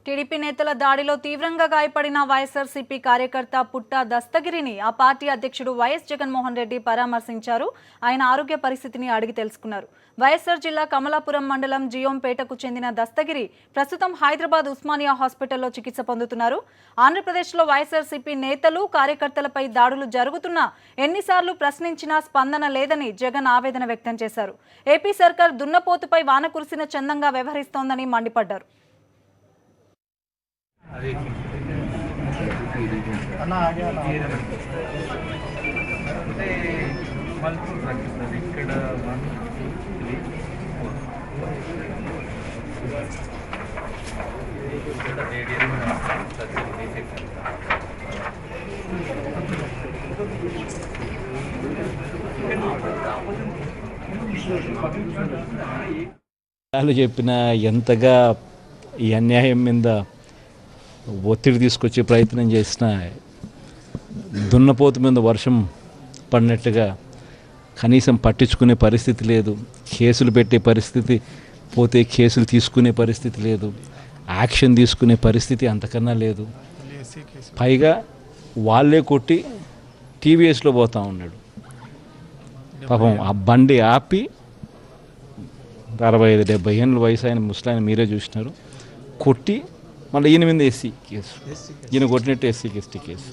TDP నేతల దాడిలో తీవ్రంగా గాయపడిన వైఎస్ఆర్సీపీ కార్యకర్త పుట్ట దస్తగిరిని ఆ పార్టీ అధ్యక్షుడు వైఎస్ జగన్మోహన్ రెడ్డి పరామర్శించారు. ఆయన ఆరోగ్య పరిస్థితిని అడిగి తెలుసుకున్నారు. వైఎస్ఆర్ జిల్లా కమలాపురం మండలం జియోంపేటకు చెందిన దస్తగిరి ప్రస్తుతం హైదరాబాద్ ఉస్మానియా హాస్పిటల్లో చికిత్స పొందుతున్నారు. ఆంధ్రప్రదేశ్లో వైఎస్ఆర్సీపీ నేతలు కార్యకర్తలపై దాడులు జరుగుతున్నా ఎన్నిసార్లు ప్రశ్నించినా స్పందన లేదని జగన్ ఆవేదన వ్యక్తం చేశారు. ఏపీ సర్కార్ దున్నపోతుపై వాన కురిసిన చందంగా వ్యవహరిస్తోందని మండిపడ్డారు. చెప్పిన ఎంతగా ఈ అన్యాయం మీద ఒత్తిడి తీసుకొచ్చే ప్రయత్నం చేసిన దున్నపోతు మీద వర్షం పడినట్టుగా కనీసం పట్టించుకునే పరిస్థితి లేదు. కేసులు పెట్టే పరిస్థితి, పోతే కేసులు తీసుకునే పరిస్థితి లేదు, యాక్షన్ తీసుకునే పరిస్థితి అంతకన్నా లేదు. పైగా వాళ్ళే కొట్టి టీవీఎస్లో పోతూ ఉన్నాడు. పాపం ఆ బండి ఆపి 65-70 ఏళ్ళ వయసు అయిన ముసలాయన మీరే చూసినారు, కొట్టి మళ్ళీ ఈయన మీద ఎస్సీ కేసు, ఈయన కొట్టినట్టు ఎస్సీ ఎస్టీ కేసు.